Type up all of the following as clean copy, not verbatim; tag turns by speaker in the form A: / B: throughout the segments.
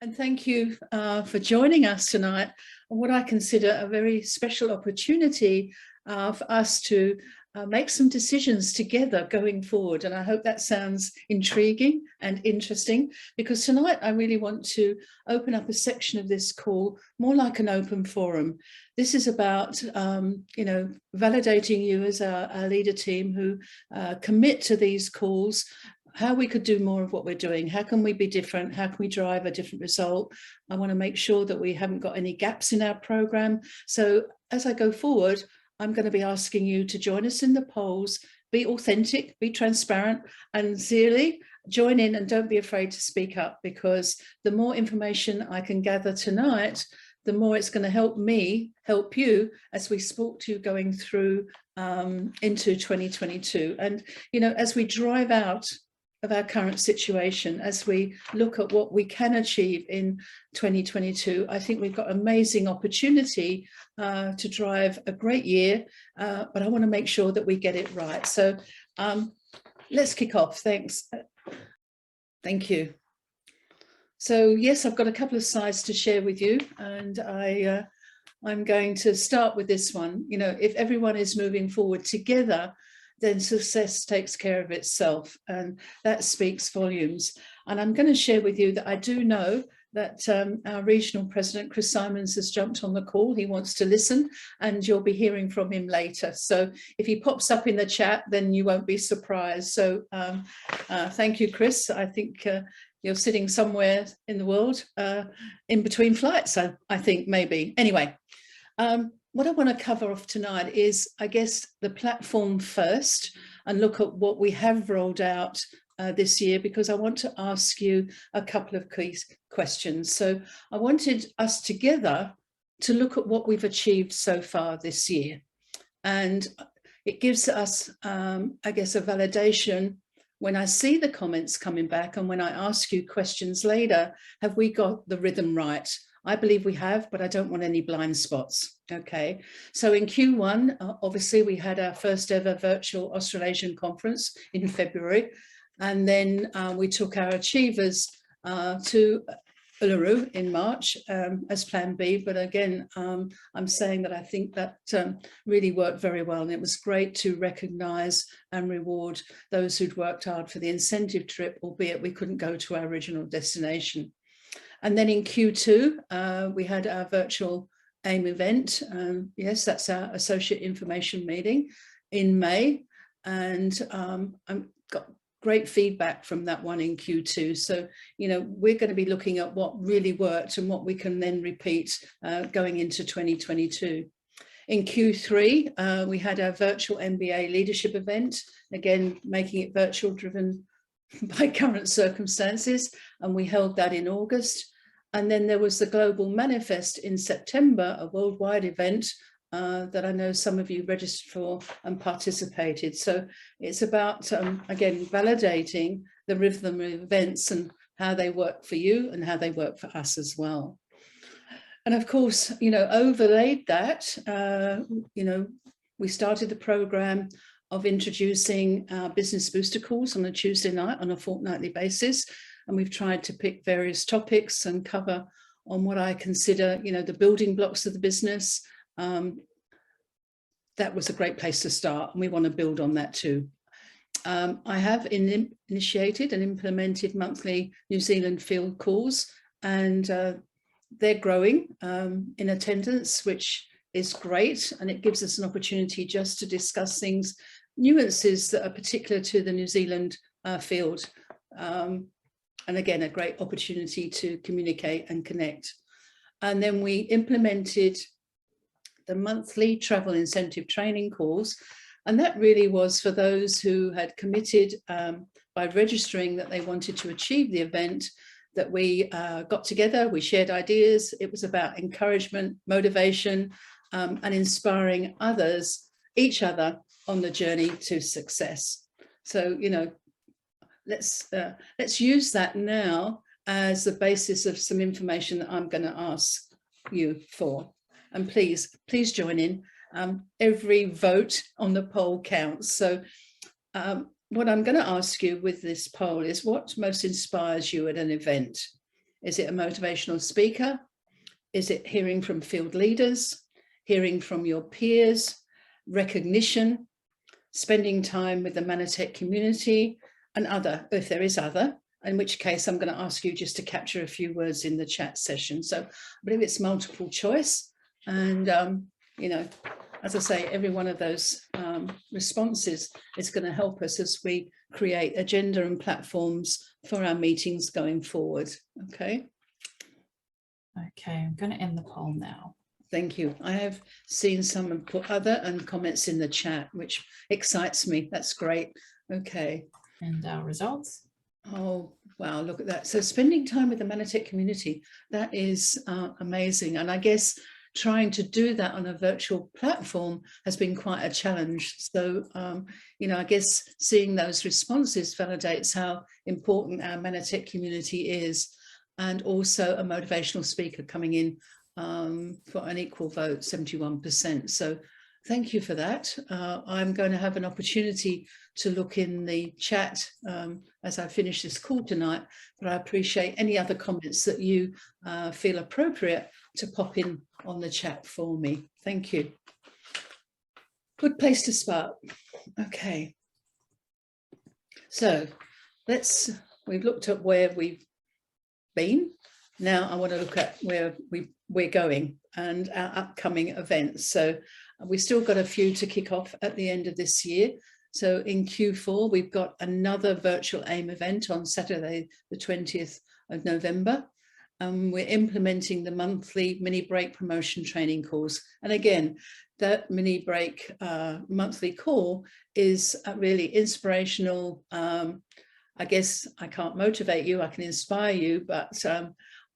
A: And thank you for joining us tonight on what I consider a very special opportunity for us to make some decisions together going forward. And I hope that sounds intriguing and interesting, because tonight I really want to open up a section of this call more like an open forum. This is about, validating you as our leader team who commit to these calls, how we could do more of what we're doing. How can we be different? How can we drive a different result? I want to make sure that we haven't got any gaps in our program. So as I go forward, I'm going to be asking you to join us in the polls, be authentic, be transparent, and sincerely join in, and don't be afraid to speak up, because the more information I can gather tonight, the more it's going to help me help you as we support you going through into 2022. And, as we drive out of our current situation, as we look at what we can achieve in 2022, I think we've got amazing opportunity to drive a great year, but I want to make sure that we get it right. So let's kick off. Thanks. Thank you. So yes, I've got a couple of slides to share with you, and I'm going to start with this one. If everyone is moving forward together, then success takes care of itself, and that speaks volumes. And I'm going to share with you that I do know that our regional president, Chris Simons, has jumped on the call. He wants to listen, and you'll be hearing from him later. So if he pops up in the chat, then you won't be surprised. So thank you, Chris. I think you're sitting somewhere in the world in between flights, I think, maybe. Anyway. What I want to cover off tonight is, I guess, the platform first, and look at what we have rolled out this year, because I want to ask you a couple of key questions. So I wanted us together to look at what we've achieved so far this year. And it gives us, I guess, a validation when I see the comments coming back, and when I ask you questions later, have we got the rhythm right? I believe we have, but I don't want any blind spots. Okay, so in Q1, obviously we had our first ever virtual Australasian conference in February, and then we took our achievers to Uluru in March as Plan B. But again, I'm saying that I think that really worked very well, and it was great to recognise and reward those who'd worked hard for the incentive trip, albeit we couldn't go to our original destination. And then in Q2, we had our virtual AIM event. Yes, that's our associate information meeting in May. And I got great feedback from that one in Q2. So, we're going to be looking at what really worked and what we can then repeat going into 2022. In Q3, we had our virtual MBA leadership event, again, making it virtual, driven by current circumstances, and we held that in August. And then there was the Global Manifest in September, a worldwide event that I know some of you registered for and participated. So it's about, again, validating the rhythm of events and how they work for you and how they work for us as well. And of course, overlaid that, we started the program of introducing business booster calls on a Tuesday night on a fortnightly basis. And we've tried to pick various topics and cover on what I consider, the building blocks of the business. That was a great place to start, and we want to build on that too. I have initiated and implemented monthly New Zealand field calls, and they're growing in attendance, which is great. And it gives us an opportunity just to discuss things, nuances that are particular to the New Zealand field. And again, a great opportunity to communicate and connect. And then we implemented the monthly travel incentive training calls. And that really was for those who had committed by registering that they wanted to achieve the event, that we got together, we shared ideas. It was about encouragement, motivation, and inspiring each other on the journey to success. So, let's use that now as the basis of some information that I'm going to ask you for. And please join in. Every vote on the poll counts. So what I'm going to ask you with this poll is, what most inspires you at an event? Is it a motivational speaker? Is it hearing from field leaders, hearing from your peers, recognition, spending time with the Mannatech community, and other, if there is other, in which case I'm going to ask you just to capture a few words in the chat session. So I believe it's multiple choice. And, you know, as I say, every one of those responses is going to help us as we create agenda and platforms for our meetings going forward. Okay.
B: Okay, I'm going to end the poll now.
A: Thank you. I have seen someone put other and comments in the chat, which excites me. That's great. Okay.
B: And our results.
A: Oh, wow. Look at that. So spending time with the Mannatech community, that is amazing. And I guess trying to do that on a virtual platform has been quite a challenge. So, you know, I guess seeing those responses validates how important our Mannatech community is, and also a motivational speaker coming in for an equal vote, 71%. So thank you for that. I'm going to have an opportunity to look in the chat as I finish this call tonight, but I appreciate any other comments that you feel appropriate to pop in on the chat for me. Thank you. Good place to start. Okay. So we've looked at where we've been. Now I want to look at where we're going and our upcoming events. So we've still got a few to kick off at the end of this year. So in Q4, we've got another virtual AIM event on Saturday, the 20th of November. We're implementing the monthly mini break promotion training course. And again, that mini break monthly call is really inspirational. I guess I can't motivate you, I can inspire you, but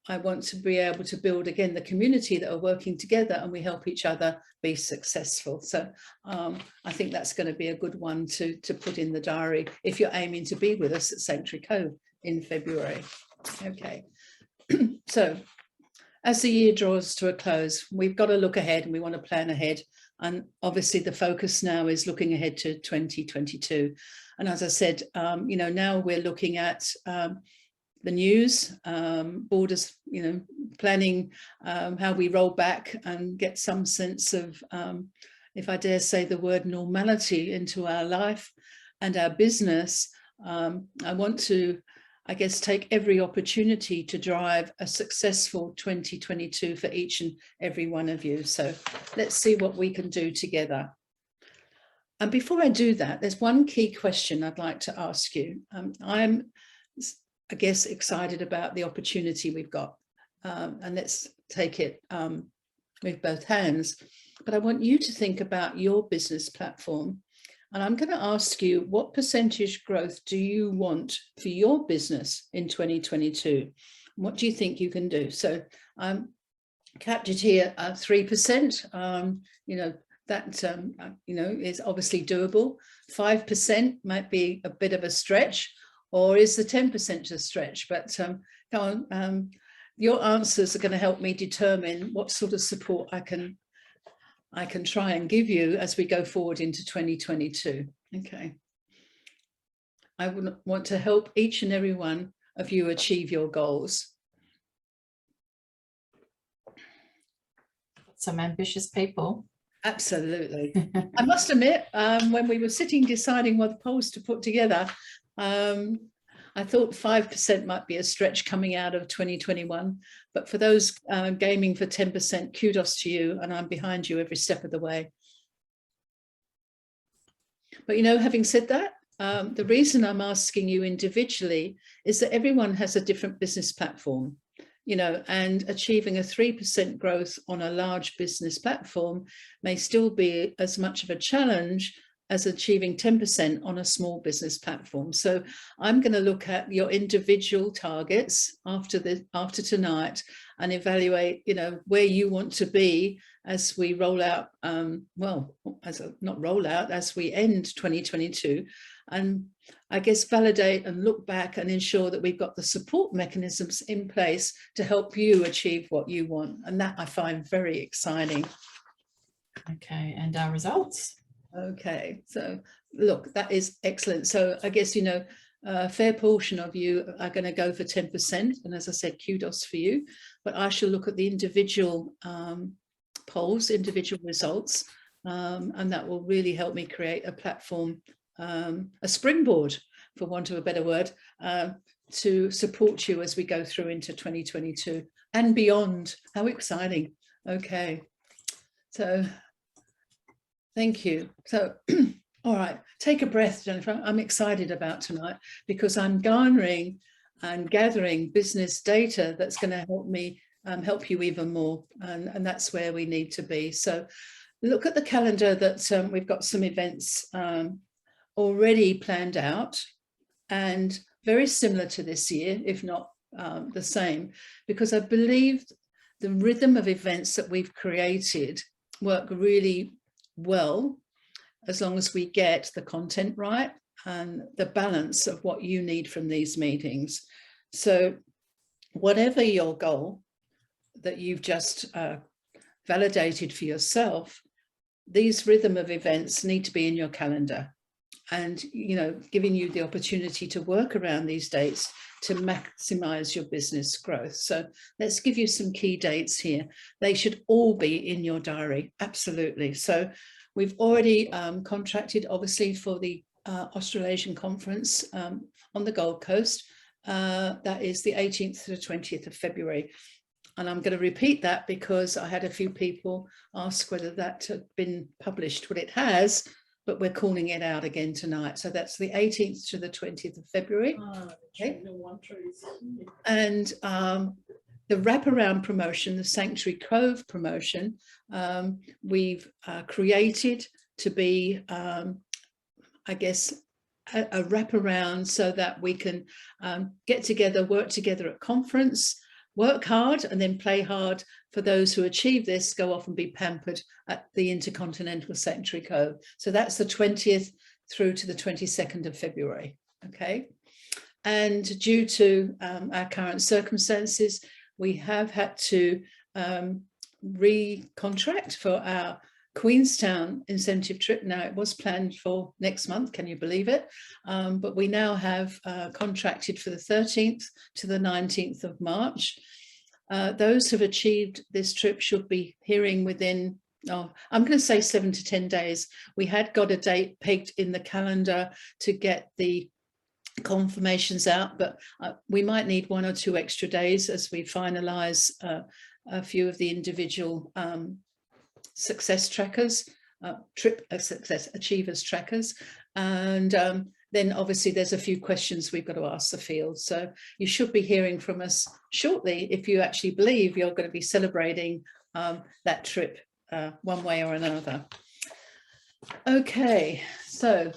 A: I want to be able to build again the community that are working together and we help each other be successful. So I think that's going to be a good one to put in the diary if you're aiming to be with us at Sanctuary Cove in February. Okay. So as the year draws to a close, we've got to look ahead and we want to plan ahead. And obviously the focus now is looking ahead to 2022. And as I said, you know, now we're looking at the news, borders, you know, planning how we roll back and get some sense of, if I dare say the word, normality into our life and our business. I want to, I guess, take every opportunity to drive a successful 2022 for each and every one of you. So let's see what we can do together. And before I do that, there's one key question I'd like to ask you. I'm, I guess, excited about the opportunity we've got, and let's take it with both hands. But I want you to think about your business platform. And I'm going to ask you, what percentage growth do you want for your business in 2022? What do you think you can do? So I'm captured here at 3%. You know, that, you know, is obviously doable. 5% might be a bit of a stretch, or is the 10% a stretch? But come on, your answers are going to help me determine what sort of support I can try and give you as we go forward into 2022. Okay. I would want to help each and every one of you achieve your goals.
B: Some ambitious people.
A: Absolutely. I must admit, when we were sitting deciding what the polls to put together, I thought 5% might be a stretch coming out of 2021, but for those gaming for 10%, kudos to you, and I'm behind you every step of the way. But, you know, having said that, the reason I'm asking you individually is that everyone has a different business platform, you know, and achieving a 3% growth on a large business platform may still be as much of a challenge as achieving 10% on a small business platform. So I'm going to look at your individual targets after tonight and evaluate, you know, where you want to be as we roll out, well, as we end 2022, and I guess validate and look back and ensure that we've got the support mechanisms in place to help you achieve what you want. And that I find very exciting.
B: Okay, and our results.
A: Okay, so look, that is excellent. So I guess, you know, A fair portion of you are going to go for 10%. And as I said, kudos for you. But I shall look at the individual polls, individual results, and that will really help me create a platform, a springboard, for want of a better word, to support you as we go through into 2022 and beyond. How exciting. Okay. So thank you. So, all right, take a breath, Jennifer. I'm excited about tonight because I'm garnering and gathering business data that's going to help me help you even more. And that's where we need to be. So look at the calendar that we've got some events already planned out, and very similar to this year, if not the same, because I believe the rhythm of events that we've created work really well as long as we get the content right and the balance of what you need from these meetings. So whatever your goal that you've just validated for yourself, these rhythm of events need to be in your calendar, and, you know, giving you the opportunity to work around these dates to maximize your business growth. So let's give you some key dates here. They should all be in your diary. Absolutely. So we've already contracted, obviously, for the Australasian Conference on the Gold Coast. That is the 18th to the 20th of February. And I'm going to repeat that because I had a few people ask whether that had been published. Well, it has, but we're calling it out again tonight. So that's the 18th to the 20th of February. Okay. And the wraparound promotion, the Sanctuary Cove promotion, we've created to be, I guess, a wraparound so that we can get together, work together at conference, work hard and then play hard for those who achieve this, go off and be pampered at the Intercontinental Sanctuary Cove. So that's the 20th through to the 22nd of February, okay? And due to our current circumstances, we have had to recontract for our Queenstown incentive trip. Now, it was planned for next month, can you believe it? But we now have contracted for the 13th to the 19th of March. Those who've achieved this trip should be hearing within, I'm going to say 7 to 10 days. We had got a date pegged in the calendar to get the confirmations out, but we might need 1 or 2 extra days as we finalise a few of the individual success trackers, trip success achievers trackers, and then obviously there's a few questions we've got to ask the field. So you should be hearing from us shortly if you actually believe you're going to be celebrating that trip one way or another. Okay, so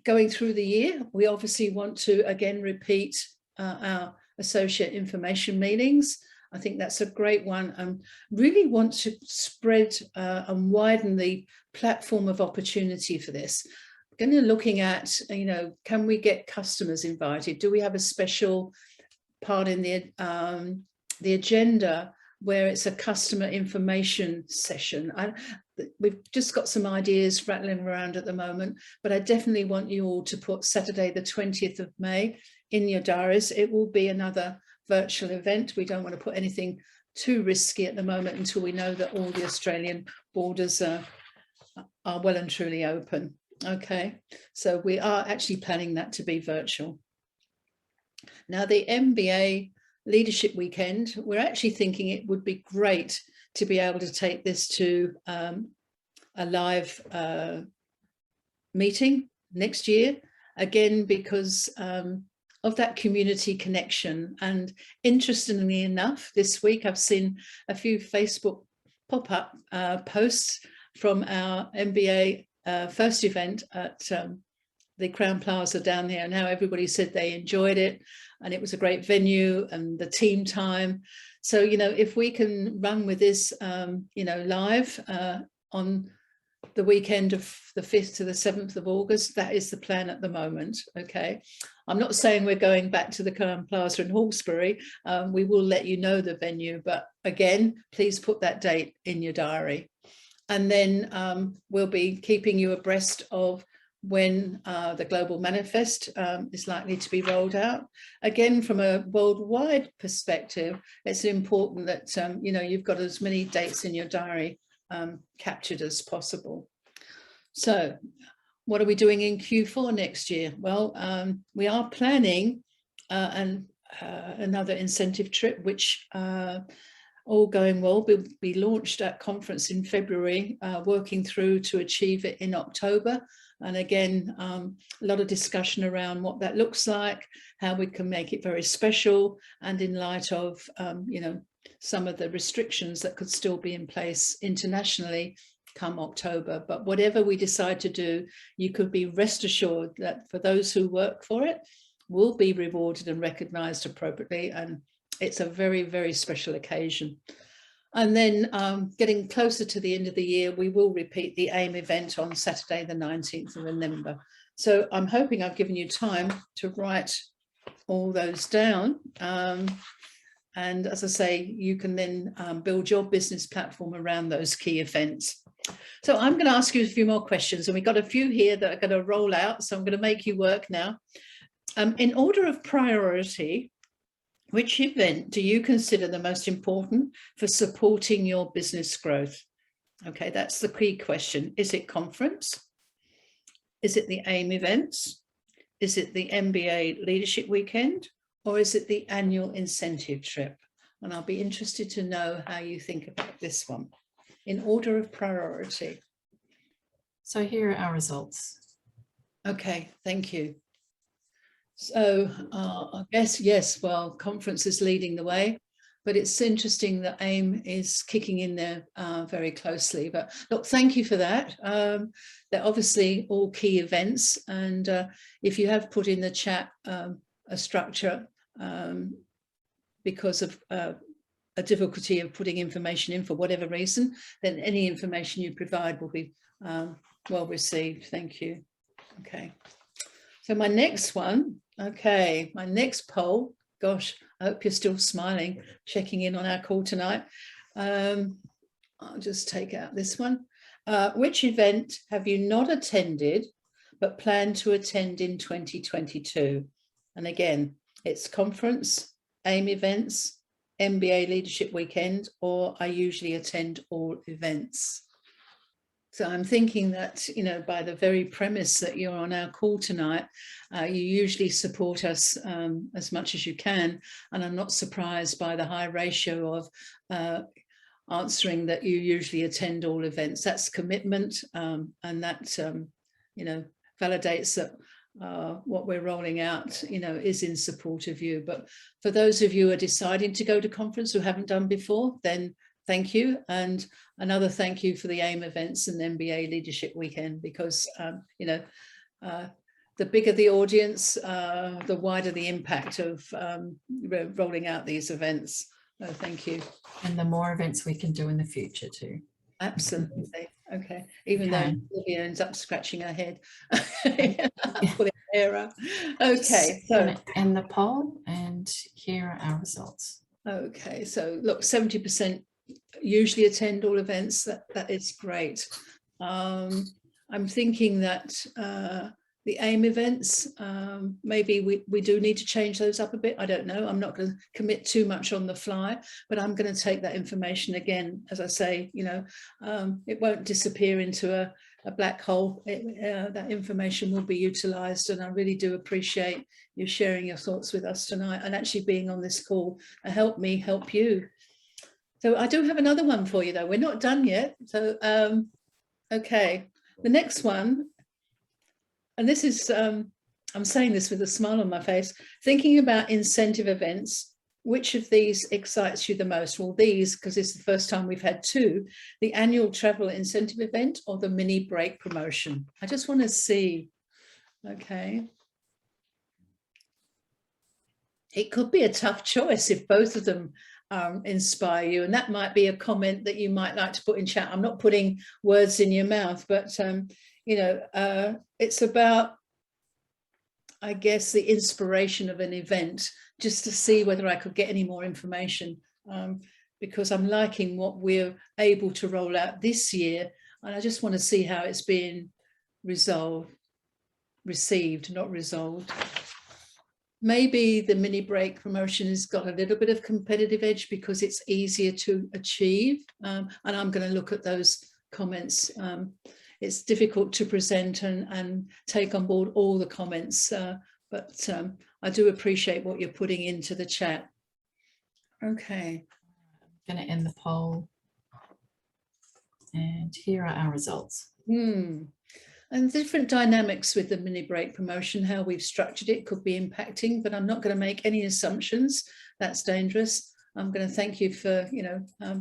A: going through the year, we obviously want to again repeat our associate information meetings. I think that's a great one, and really want to spread and widen the platform of opportunity for this. We're going to looking at, you know, can we get customers invited? Do we have a special part in the agenda where it's a customer information session? We've just got some ideas rattling around at the moment, but I definitely want you all to put Saturday the 20th of May in your diaries. It will be another virtual event. We don't want to put anything too risky at the moment until we know that all the Australian borders are well and truly open. Okay, so we are actually planning that to be virtual. Now, the MBA Leadership Weekend, we're actually thinking it would be great to be able to take this to a live meeting next year, again, because of that community connection. And interestingly enough, this week I've seen a few Facebook pop-up posts from our MBA first event at the Crown Plaza down there, and how everybody said they enjoyed it and it was a great venue and the team time. So, you know, if we can run with this, you know, live on the weekend of the 5th to the 7th of August, that is the plan at the moment. Okay, I'm not saying we're going back to the Crown Plaza in Hawkesbury. We will let you know the venue, but again, please put that date in your diary. And then we'll be keeping you abreast of when the Global Manifest is likely to be rolled out. Again, from a worldwide perspective, it's important that you know, you've got as many dates in your diary captured as possible. So what are we doing in Q4 next year? Well, we are planning another incentive trip, which all going well will be launched at conference in February, working through to achieve it in October. And again, a lot of discussion around what that looks like, how we can make it very special, and in light of you know, some of the restrictions that could still be in place internationally come October. But whatever we decide to do, you could be rest assured that for those who work for it, will be rewarded and recognised appropriately, and it's a very, very special occasion. And then getting closer to the end of the year, we will repeat the AIM event on Saturday the 19th of November. So I'm hoping I've given you time to write all those down. And as I say, you can then build your business platform around those key events. So I'm going to ask you a few more questions, and we've got a few here that are going to roll out. So I'm going to make you work now. In order of priority, which event do you consider the most important for supporting your business growth? Okay, that's the key question. Is it conference? Is it the AIM events? Is it the MBA Leadership Weekend? Or is it the annual incentive trip? And I'll be interested to know how you think about this one in order of priority.
B: So here are our results.
A: Okay, thank you. So I guess, yes, well, conference is leading the way, but it's interesting that AIM is kicking in there very closely. But look, thank you for that. They're obviously all key events. And if you have put in the chat a structure because of a difficulty of putting information in for whatever reason, then any information you provide will be well received. Thank you. Okay. So my next one, okay, my next poll, gosh, I hope you're still smiling, checking in on our call tonight. I'll just take out this one. Which event have you not attended but plan to attend in 2022? And again, it's conference, AIM events, MBA Leadership Weekend, or I usually attend all events. So I'm thinking that, you know, by the very premise that you're on our call tonight, you usually support us as much as you can. And I'm not surprised by the high ratio of answering that you usually attend all events. That's commitment, and that, you know, validates that what we're rolling out, you know, is in support of you. But for those of you who are deciding to go to conference who haven't done before, then thank you. And another thank you for the AIM events and MBA Leadership Weekend, because, you know, the bigger the audience, the wider the impact of rolling out these events. So thank you.
B: And the more events we can do in the future too.
A: Absolutely. Okay. Even though Olivia ends up scratching her head. Pulling her hair up. Okay. So
B: end the poll, and here are our results.
A: Okay. So look, 70% usually attend all events. That is great. I'm thinking that the AIM events, maybe we do need to change those up a bit. I don't know. I'm not going to commit too much on the fly, but I'm going to take that information again. As I say, you know, it won't disappear into a black hole. That information will be utilised, and I really do appreciate you sharing your thoughts with us tonight and actually being on this call to help me help you. So I do have another one for you, though. We're not done yet. So, okay, the next one. And this is, I'm saying this with a smile on my face, thinking about incentive events, which of these excites you the most? Well, these, because it's the first time we've had two, the annual travel incentive event or the mini break promotion. I just want to see, okay. It could be a tough choice if both of them inspire you, and that might be a comment that you might like to put in chat. I'm not putting words in your mouth, but you know, it's about, I guess, the inspiration of an event, just to see whether I could get any more information, because I'm liking what we're able to roll out this year, and I just want to see how it's being resolved. received, not resolved. Maybe the mini break promotion has got a little bit of competitive edge because it's easier to achieve. And I'm going to look at those comments. It's difficult to present and take on board all the comments, but I do appreciate what you're putting into the chat. Okay.
B: I'm going to end the poll. And here are our results.
A: And different dynamics with the mini break promotion, how we've structured it could be impacting, but I'm not going to make any assumptions. That's dangerous. I'm going to thank you for,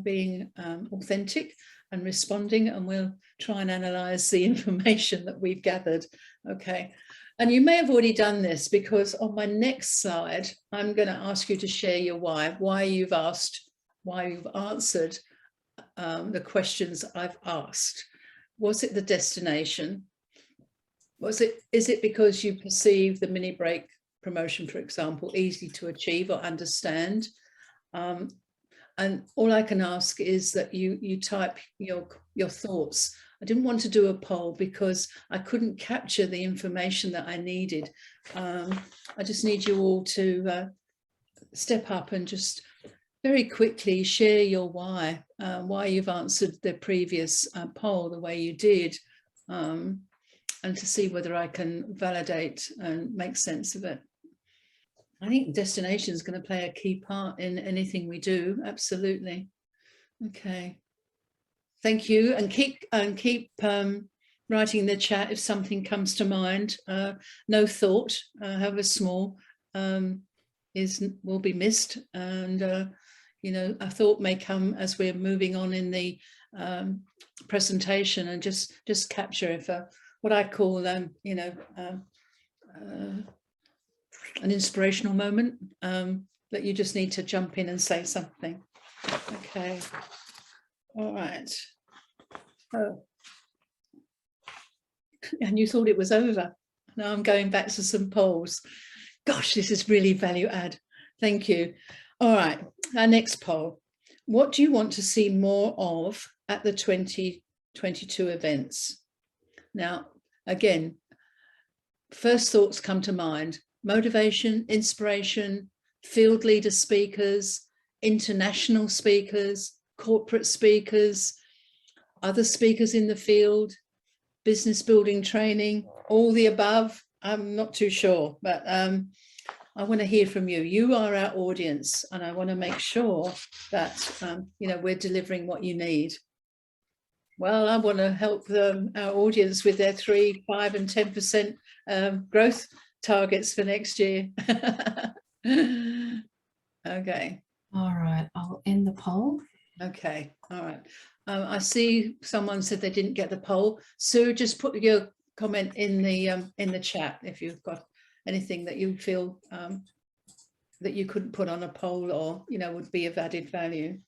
A: being authentic and responding, and we'll try and analyze the information that we've gathered. Okay. And you may have already done this, because on my next slide, I'm going to ask you to share your why you've asked, why you've answered the questions I've asked. Was it the destination? Is it because you perceive the mini break promotion, for example, easy to achieve or understand? And all I can ask is that you type your thoughts. I didn't want to do a poll because I couldn't capture the information that I needed. I just need you all to step up and just very quickly share your why you've answered the previous poll the way you did, and to see whether I can validate and make sense of it. I think destination is going to play a key part in anything we do. Absolutely. Okay. Thank you, and keep writing in the chat if something comes to mind. No thought, however small, will be missed, and a thought may come as we're moving on in the presentation, and just capture what I call an inspirational moment, that you just need to jump in and say something. Okay. All right. Oh. And you thought it was over. Now I'm going back to some polls. Gosh, this is really value add. Thank you. All right, our next poll. What do you want to see more of at the 2022 events? Now, again, first thoughts come to mind: motivation, inspiration, field leader speakers, international speakers, corporate speakers, other speakers in the field, business building training, all the above. I'm not too sure, but I want to hear from you. You are our audience, and I want to make sure that we're delivering what you need. Well, I want to help our audience with their 3%, 5%, and 10% growth targets for next year. Okay.
B: All right, I'll end the poll.
A: Okay, all right. I see someone said they didn't get the poll. Sue, just put your comment in the chat if you've got anything that you feel that you couldn't put on a poll, or would be of added value.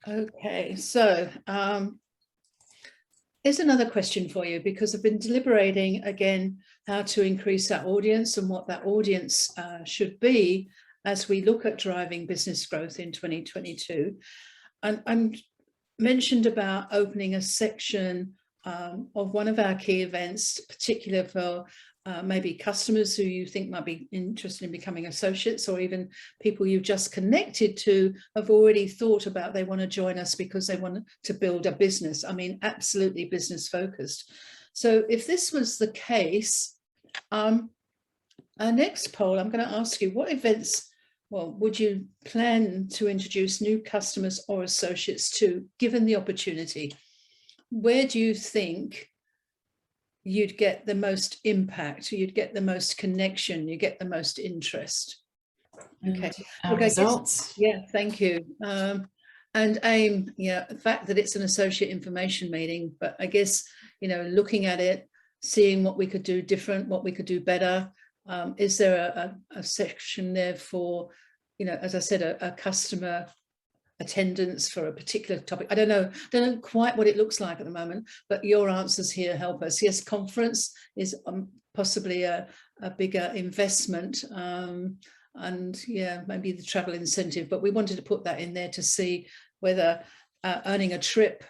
A: Okay, so here's another question for you, because I've been deliberating again how to increase that audience and what that audience should be as we look at driving business growth in 2022. And I'm mentioned about opening a section of one of our key events, particular for maybe customers who you think might be interested in becoming associates, or even people you've just connected to have already thought about they want to join us because they want to build a business. I mean, absolutely business focused. So if this was the case, our next poll, I'm going to ask you, what events would you plan to introduce new customers or associates to, given the opportunity? Where do you think you'd get the most impact, you'd get the most connection, you get the most interest? Okay.
B: Our results.
A: Yeah, thank you. And AIM, the fact that it's an associate information meeting, but I guess, looking at it, seeing what we could do different, what we could do better. Is there a section there for, as I said, a customer attendance for a particular topic? I don't know quite what it looks like at the moment, but your answers here help us. Yes, conference is possibly a bigger investment, and maybe the travel incentive, but we wanted to put that in there to see whether earning a trip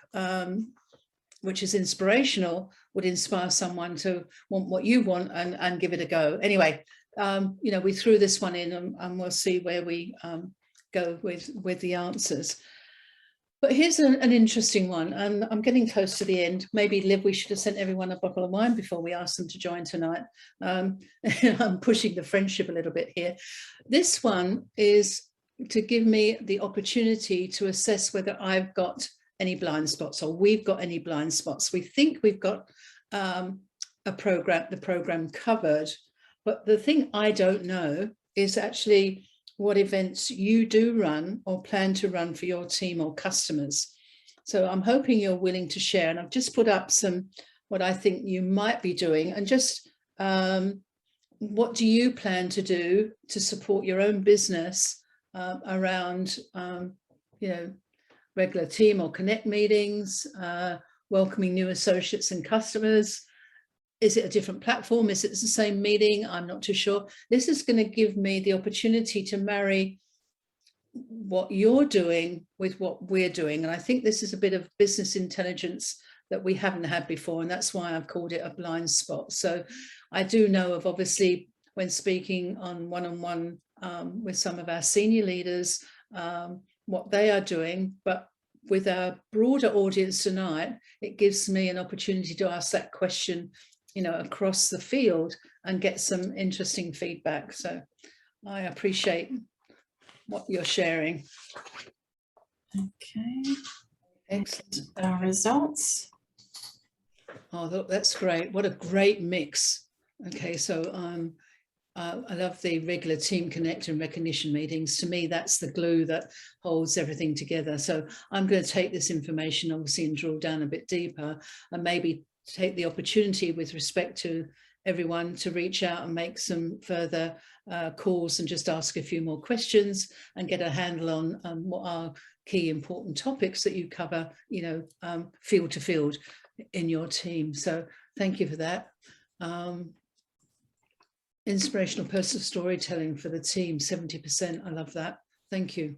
A: which is inspirational, would inspire someone to want what you want and give it a go. Anyway, you know, we threw this one in and we'll see where we go with the answers. But here's an interesting one, and I'm getting close to the end. Maybe, Liv, we should have sent everyone a bottle of wine before we asked them to join tonight. I'm pushing the friendship a little bit here. This one is to give me the opportunity to assess whether I've got any blind spots or we've got any blind spots. We think we've got the program covered, but the thing I don't know is actually what events you do run or plan to run for your team or customers. So I'm hoping you're willing to share, and I've just put up some what I think you might be doing, and just what do you plan to do to support your own business around you know, regular team or connect meetings, welcoming new associates and customers. Is it a different platform? Is it the same meeting? I'm not too sure. This is going to give me the opportunity to marry what you're doing with what we're doing. And I think this is a bit of business intelligence that we haven't had before. And that's why I've called it a blind spot. So I do know of, obviously, when speaking on one-on-one with some of our senior leaders, what they are doing, but with our broader audience tonight, it gives me an opportunity to ask that question, you know, across the field and get some interesting feedback. So I appreciate what you're sharing.
B: Okay.
A: Excellent.
B: Our results.
A: Oh, that's great. What a great mix. Okay, so I love the regular team connect and recognition meetings. To me, that's the glue that holds everything together. So I'm going to take this information, obviously, and drill down a bit deeper, and maybe take the opportunity with respect to everyone to reach out and make some further calls and just ask a few more questions and get a handle on what are key important topics that you cover, you know, field to field in your team. So thank you for that. Inspirational personal storytelling for the team, 70%. I love that. Thank you.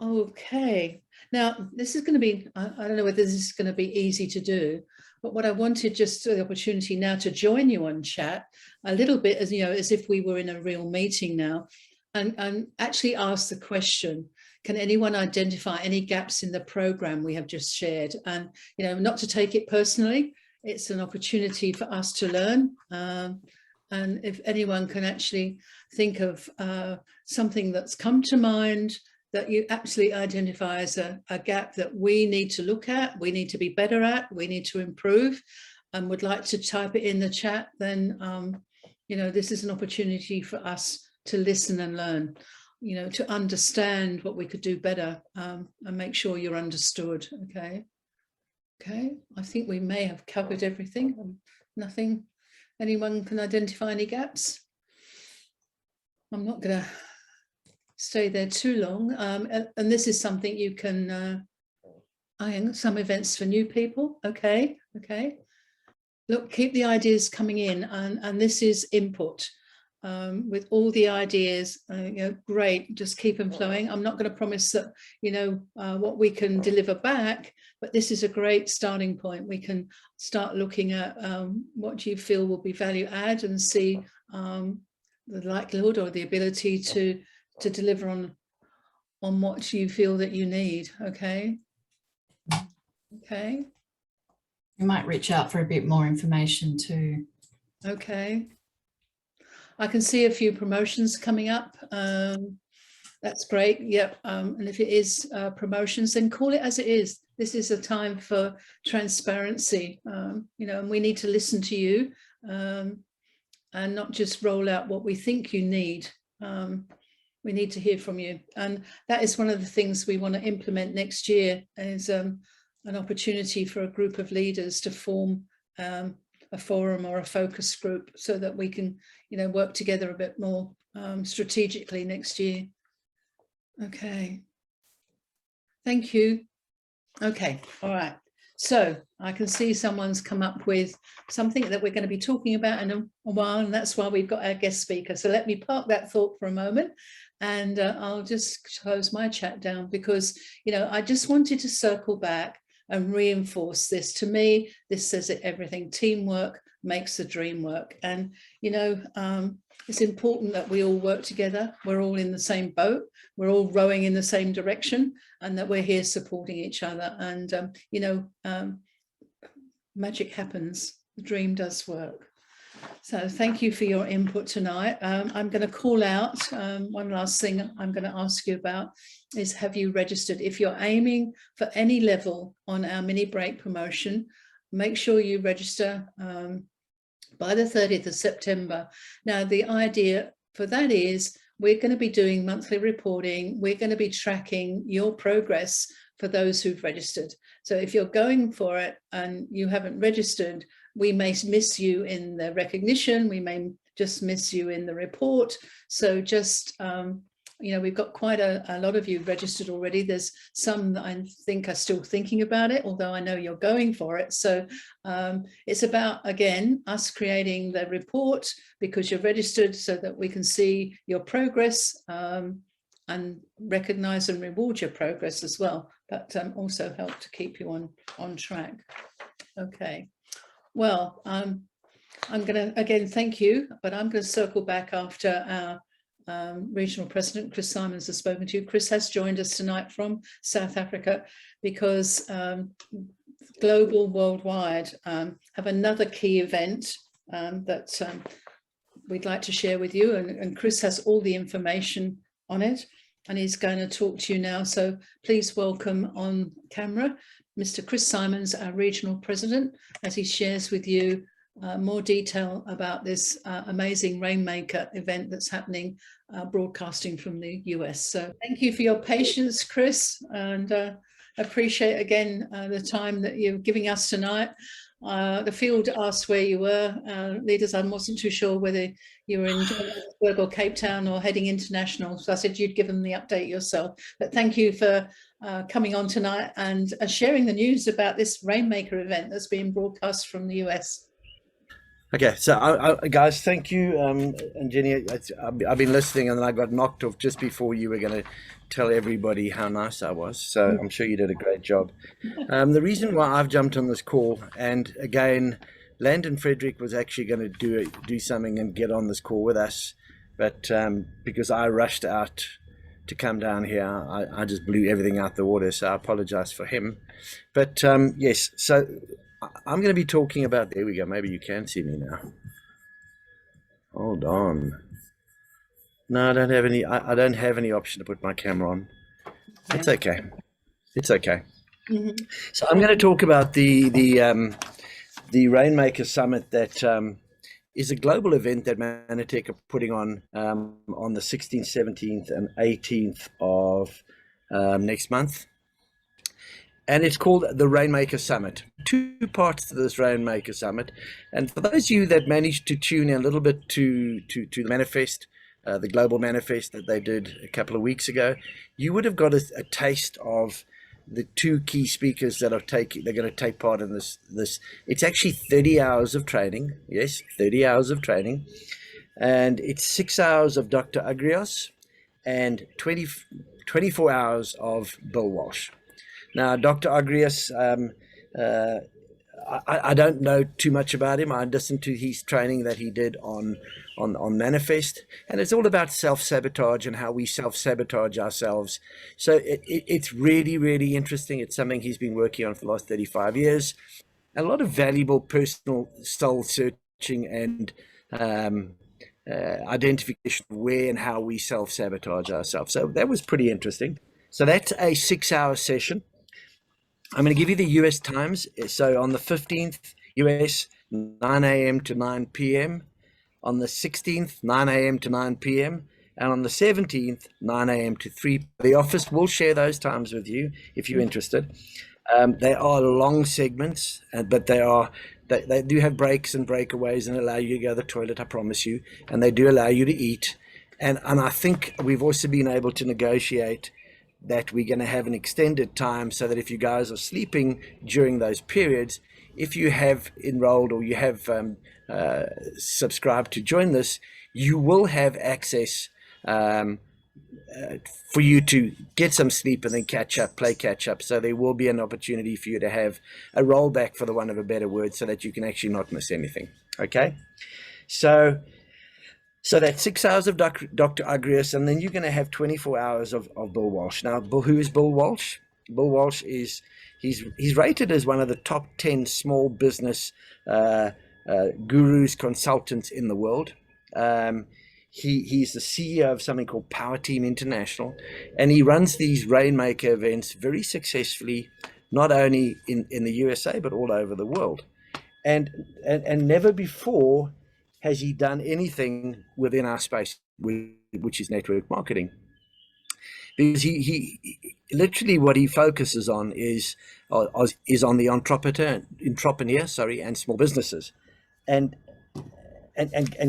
A: Okay. Now, this is going to be, I don't know whether this is going to be easy to do, but what I wanted, just the opportunity now to join you on chat a little bit, as you know, as if we were in a real meeting now, and actually ask the question, can anyone identify any gaps in the program we have just shared? And, you know, not to take it personally, it's an opportunity for us to learn. And if anyone can actually think of something that's come to mind that you absolutely identify as a gap that we need to look at, we need to be better at, we need to improve, and would like to type it in the chat, then, you know, this is an opportunity for us to listen and learn, you know, to understand what we could do better, and make sure you're understood. Okay. Okay. I think we may have covered everything. Nothing. Anyone can identify any gaps? I'm not going to stay there too long. And this is something you can, some events for new people. Okay, okay. Look, keep the ideas coming in, and this is input. With all the ideas, you know, great, just keep them flowing. I'm not going to promise that, you know, what we can deliver back, but this is a great starting point. We can start looking at what do you feel will be value add, and see the likelihood or the ability to deliver on what you feel that you need. Okay. Okay.
B: You might reach out for a bit more information too.
A: Okay. I can see a few promotions coming up. That's great. Yep. And if it is promotions, then call it as it is. This is a time for transparency, you know, and we need to listen to you, and not just roll out what we think you need. We need to hear from you. And that is one of the things we want to implement next year, is an opportunity for a group of leaders to form a forum or a focus group, so that we can, you know, work together a bit more strategically next year. Okay. Thank you. Okay. All right. So I can see someone's come up with something that we're going to be talking about in a while, and that's why we've got our guest speaker. So let me park that thought for a moment, and I'll just close my chat down, because, you know, I just wanted to circle back and reinforce this. To me, this says it everything. Teamwork makes the dream work. And, you know, it's important that we all work together. We're all in the same boat. We're all rowing in the same direction, and that we're here supporting each other. And, you know, magic happens. The dream does work. So thank you for your input tonight. I'm going to call out one last thing I'm going to ask you about is, have you registered? If you're aiming for any level on our mini break promotion, make sure you register by the 30th of September. Now, the idea for that is we're going to be doing monthly reporting. We're going to be tracking your progress for those who've registered. So if you're going for it and you haven't registered, we may miss you in the recognition. We may just miss you in the report. So just, you know, we've got quite a lot of you registered already. There's some that I think are still thinking about it, although I know you're going for it. So it's about, again, us creating the report because you're registered so that we can see your progress and recognize and reward your progress as well, but also help to keep you on track. Okay. Well, I'm going to, again, thank you, but I'm going to circle back after our regional president, Chris Simons, has spoken to you. Chris has joined us tonight from South Africa because Global Worldwide have another key event that we'd like to share with you. And Chris has all the information on it, and he's going to talk to you now. So please welcome on camera Mr. Chris Simons, our regional president, as he shares with you more detail about this amazing Rainmaker event that's happening, broadcasting from the US. So thank you for your patience, Chris, and appreciate again the time that you're giving us tonight. The field asked where you were, leaders. I wasn't too sure whether you were in Johannesburg or Cape Town or heading international. So I said you'd give them the update yourself. But thank you for coming on tonight and sharing the news about this Rainmaker event that's being broadcast from the US.
C: Okay, so guys, thank you. And Jenny, I've been listening, and then I got knocked off just before you were going to tell everybody how nice I was. So I'm sure you did a great job. The reason why I've jumped on this call, and again, Landon Frederick was actually going to do something and get on this call with us, but because I rushed out to come down here, I just blew everything out the water. So I apologize for him. But yes, so I'm going to be talking about, there we go, maybe you can see me now. Hold on. No, I don't have any, I don't have any option to put my camera on. It's okay. It's okay. Mm-hmm. So I'm going to talk about the Rainmaker Summit that is a global event that Manatech are putting on the 16th, 17th, and 18th of next month. And it's called the Rainmaker Summit. Two parts to this Rainmaker Summit. And for those of you that managed to tune in a little bit to the manifest, the global manifest that they did a couple of weeks ago, you would have got a taste of the two key speakers that they're going to take part in this. It's actually 30 hours of training. Yes, 30 hours of training. And it's 6 hours of Dr. Agrios and 24 hours of Bill Walsh. Now, Dr. Agrios, I don't know too much about him. I listened to his training that he did on Manifest, and it's all about self-sabotage and how we self-sabotage ourselves. So it's really, really interesting. It's something he's been working on for the last 35 years. A lot of valuable personal soul searching and identification of where and how we self-sabotage ourselves. So that was pretty interesting. So that's a 6-hour session. I'm going to give you the US times. So on the 15th, US, 9 a.m. to 9 p.m. On the 16th, 9 a.m. to 9 p.m. And on the 17th, 9 a.m. to 3. The office will share those times with you if you're interested. They are long segments, but they do have breaks and breakaways and allow you to go to the toilet, I promise you. And they do allow you to eat. And I think we've also been able to negotiate that we're going to have an extended time so that if you guys are sleeping during those periods, if you have enrolled or you have subscribed to join this, you will have access for you to get some sleep and then play catch up. So there will be an opportunity for you to have a rollback, for the want of a better word, so that you can actually not miss anything. Okay, so that's 6 hours of Dr. Agrius, and then you're going to have 24 hours of Bill Walsh. Now, who is Bill Walsh? Bill Walsh is he's rated as one of the top 10 small business gurus, consultants in the world. He's the CEO of something called Power Team International, and he runs these Rainmaker events very successfully, not only in the USA, but all over the world. And never before has he done anything within our space, which is network marketing. Because he literally, what he focuses on is on the entrepreneur, and small businesses, and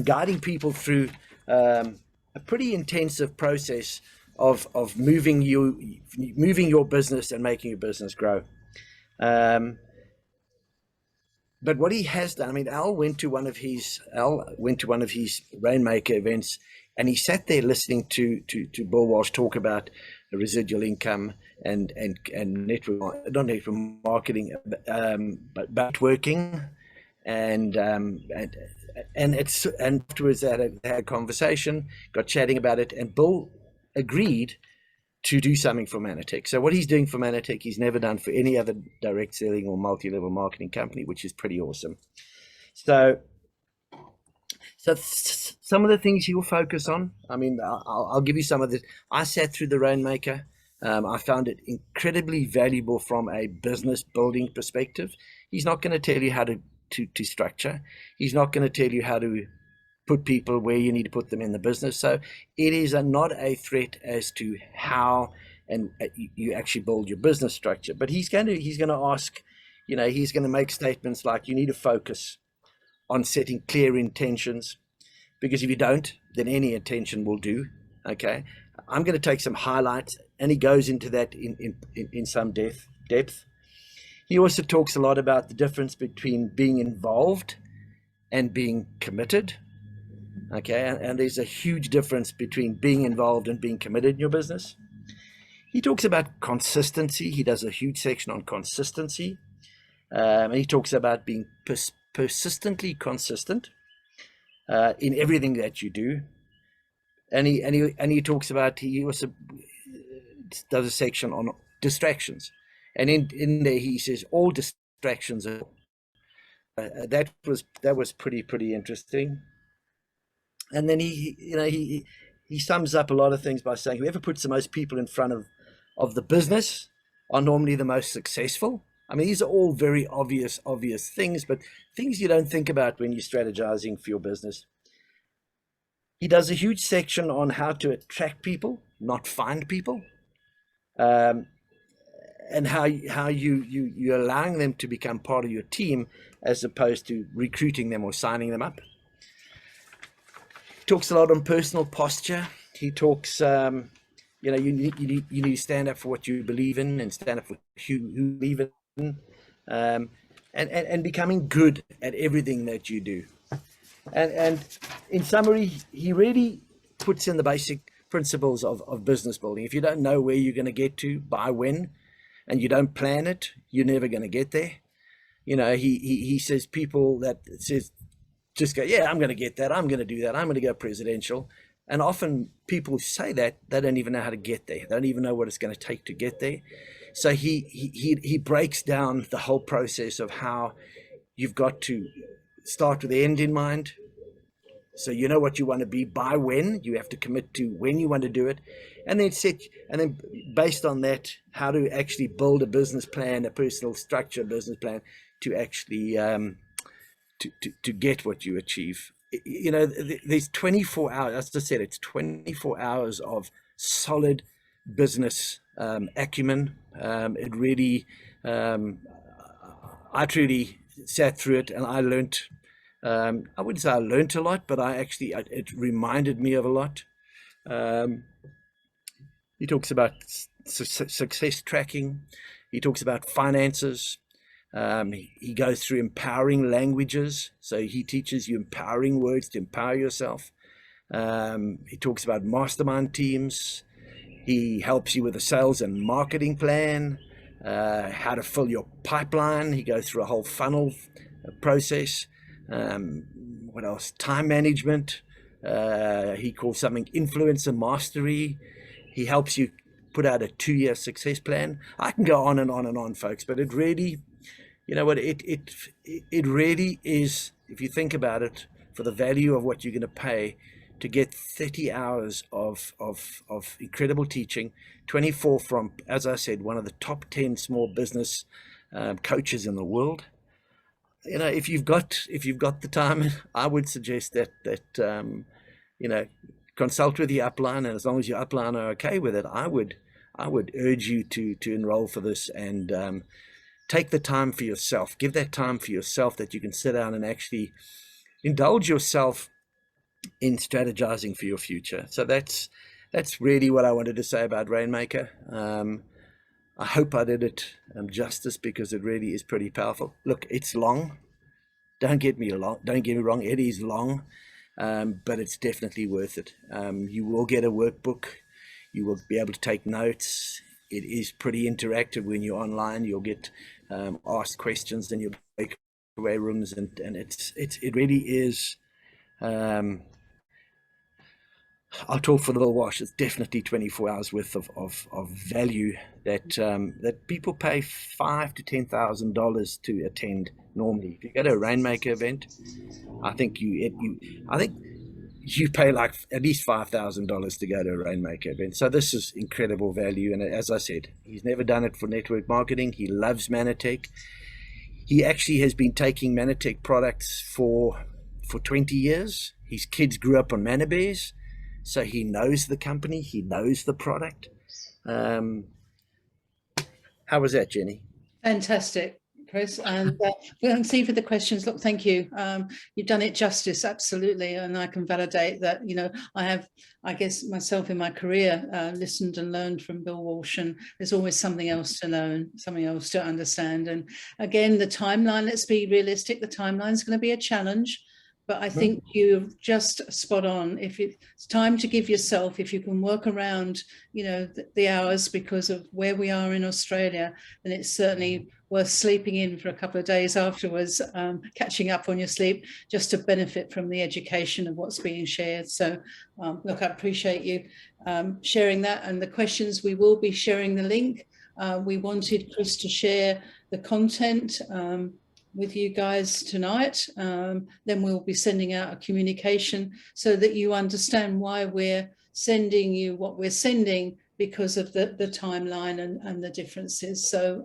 C: guiding people through a pretty intensive process of moving your business and making your business grow. But what he has done, I mean, Al went to one of his Rainmaker events, and he sat there listening to Bill Walsh talk about residual income and not network marketing, but networking. And afterwards they had a conversation, got chatting about it, and Bill agreed to do something for Manatech. So what he's doing for Manatech, he's never done for any other direct selling or multi-level marketing company, which is pretty awesome. So some of the things he will focus on, I mean, I'll give you some of this. I sat through the Rainmaker. I found it incredibly valuable from a business building perspective. He's not going to tell you how to structure. He's not going to tell you how to put people where you need to put them in the business. So it is not a threat as to how and you actually build your business structure. But he's going to ask, he's going to make statements like, you need to focus on setting clear intentions, because if you don't, then any intention will do. Okay, I'm going to take some highlights, and he goes into that in some depth. He also talks a lot about the difference between being involved and being committed. Okay, and there's a huge difference between being involved and being committed in your business. He talks about consistency. He does a huge section on consistency. And he talks about being persistently consistent in everything that you do. And he talks about, he also does a section on distractions. And in there he says all distractions are that was pretty interesting. And then he sums up a lot of things by saying whoever puts the most people in front of the business are normally the most successful. I mean, these are all very obvious things, but things you don't think about when you're strategizing for your business. He does a huge section on how to attract people, not find people, and how you're allowing them to become part of your team as opposed to recruiting them or signing them up. He talks a lot on personal posture. He talks, you need to stand up for what you believe in and stand up for who you believe in, and becoming good at everything that you do. And in summary, he really puts in the basic principles of business building. If you don't know where you're going to get to by when, and you don't plan it, you're never going to get there. He says people that says, just go, yeah, I'm going to get that. I'm going to do that. I'm going to go presidential. And often people say that, they don't even know how to get there. They don't even know what it's going to take to get there. So he breaks down the whole process of how you've got to start with the end in mind. So you know what you want to be by when, you have to commit to when you want to do it, and then based on that, how to actually build a business plan, a personal structure business plan to actually to get what you achieve. There's 24 hours, as I said, it's 24 hours of solid business acumen. It really, I truly sat through it, and I learned. I wouldn't say I learned a lot, but it reminded me of a lot. He talks about success tracking. He talks about finances. He goes through empowering languages. So he teaches you empowering words to empower yourself. He talks about mastermind teams. He helps you with a sales and marketing plan, how to fill your pipeline. He goes through a whole funnel process. What else? Time management. He calls something influencer mastery. He helps you put out a 2-year success plan. I can go on and on and on, folks, but it really, you know what, it really is, if you think about it, for the value of what you're going to pay to get 30 hours of incredible teaching, 24 from, as I said, one of the top 10 small business coaches in the world. You know, if you've got the time, I would suggest that you know, consult with your upline, and as long as your upline are okay with it, I would urge you to enroll for this, and take the time for yourself. Give that time for yourself, that you can sit down and actually indulge yourself in strategizing for your future. So that's really what I wanted to say about Rainmaker. I hope I did it justice, because it really is pretty powerful. Look, it's long. Don't get me wrong. It is long, but it's definitely worth it. You will get a workbook. You will be able to take notes. It is pretty interactive when you're online. You'll get asked questions, and you'll break away rooms, and it really is. I'll talk for the little wash. It's definitely 24 hours worth of value that people pay $5,000 to $10,000 to attend normally. If you go to a Rainmaker event, I think you pay like at least $5,000 to go to a Rainmaker event. So this is incredible value. And as I said, he's never done it for network marketing. He loves Manatech. He actually has been taking Manatech products for 20 years. His kids grew up on Manabears. So he knows the company, he knows the product. How was that, Jenny?
A: Fantastic, Chris. And we can see for the questions. Look, thank you. You've done it justice, absolutely. And I can validate that. You know, I guess myself in my career, listened and learned from Bill Walsh, and there's always something else to learn, something else to understand. And again, the timeline, let's be realistic, the timeline is going to be a challenge. But I think you're just spot on. If it's time to give yourself, if you can work around, you know, the hours because of where we are in Australia, then it's certainly worth sleeping in for a couple of days afterwards, catching up on your sleep, just to benefit from the education of what's being shared. So look, I appreciate you sharing that, and the questions. We will be sharing the link. We wanted Chris to share the content with you guys tonight. Then we'll be sending out a communication so that you understand why we're sending you what we're sending, because of the timeline and the differences. So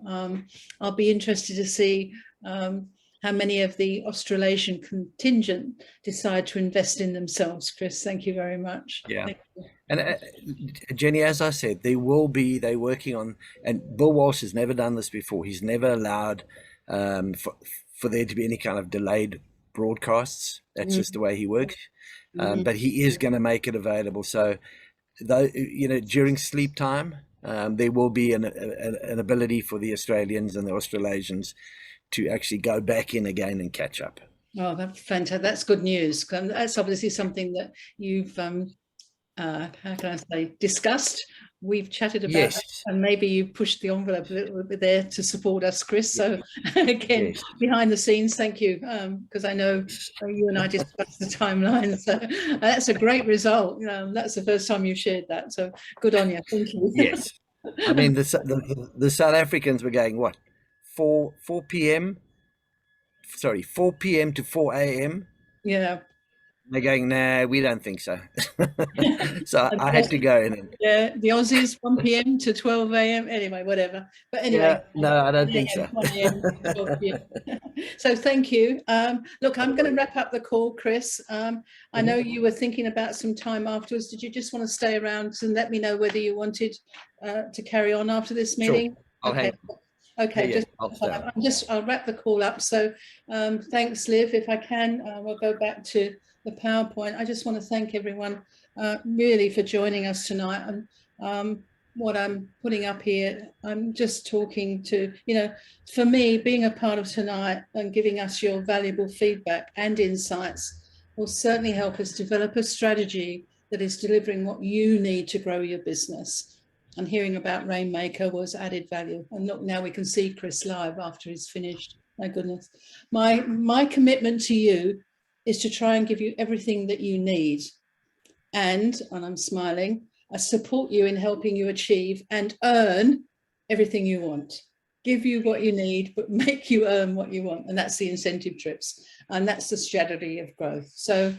A: I'll be interested to see how many of the Australasian contingent decide to invest in themselves. Chris, thank you very much.
C: Yeah. And Jenny, as I said, they're working on, and Bill Walsh has never done this before. He's never allowed for there to be any kind of delayed broadcasts. That's just the way he works. But he is going to make it available. So, though, you know, during sleep time, there will be an ability for the Australians and the Australasians to actually go back in again and catch up.
A: Oh, that's fantastic. That's good news. That's obviously something that you've, how can I say, discussed. We've chatted about, yes. And maybe you pushed the envelope a little bit there to support us, Chris. So again, yes. Behind the scenes, thank you, because I know you and I discussed the timeline. So that's a great result. That's the first time you've shared that. So good on you. Thank you.
C: Yes. I mean, the South Africans were going, what, 4 p.m. Sorry, 4 p.m. to 4 a.m.
A: Yeah.
C: They're going, nah, we don't think so. So I had to go in.
A: Yeah, the Aussies, 1 p.m. to 12 a.m. Anyway, whatever. But anyway.
C: Yeah, no, I don't think so.
A: 1 a.m. to 12 p.m. So thank you. Look, I'm going to wrap up the call, Chris. I know you were thinking about some time afterwards. Did you just want to stay around and let me know whether you wanted to carry on after this meeting?
C: Sure. Okay.
A: Okay, yeah, I'll wrap the call up. So thanks, Liv. If I can, we'll go back to the PowerPoint. I just want to thank everyone really for joining us tonight. And what I'm putting up here, I'm just talking to, you know, for me, being a part of tonight and giving us your valuable feedback and insights will certainly help us develop a strategy that is delivering what you need to grow your business. and hearing about Rainmaker was added value. And look, now we can see Chris live after he's finished. My goodness. My commitment to you is to try and give you everything that you need. And I'm smiling, I support you in helping you achieve and earn everything you want. Give you what you need, but make you earn what you want. And that's the incentive trips. And that's the strategy of growth. So,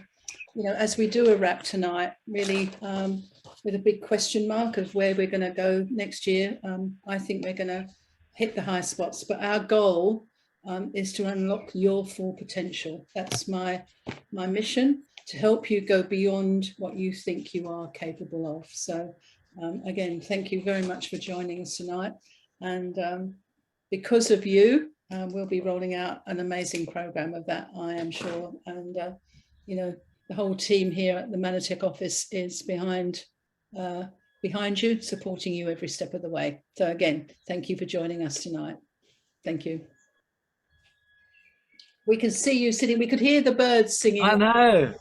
A: you know, as we do a wrap tonight, really with a big question mark of where we're going to go next year, I think we're going to hit the high spots. But our goal is to unlock your full potential. That's my mission, to help you go beyond what you think you are capable of. So again, thank you very much for joining us tonight. And because of you, we'll be rolling out an amazing program of that, I am sure. And, you know, the whole team here at the Mannatech office is behind you, supporting you every step of the way. So again, thank you for joining us tonight. Thank you. We can see you sitting, we could hear the birds singing.
C: I know.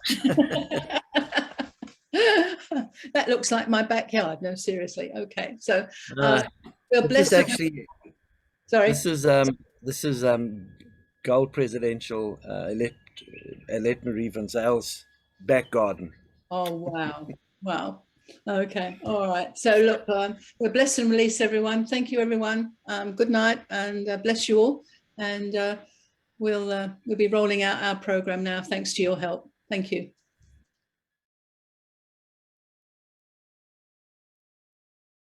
A: That looks like my backyard. No, seriously. Okay. So we'll bless
C: this actually,
A: sorry.
C: This is Gold Presidential Alette Marie van Zyle's back garden.
A: Oh, wow. Wow. Okay. All right. So look, we'll bless and release everyone. Thank you, everyone. Good night, and bless you all. And we'll be rolling out our program now, thanks to your help. Thank you.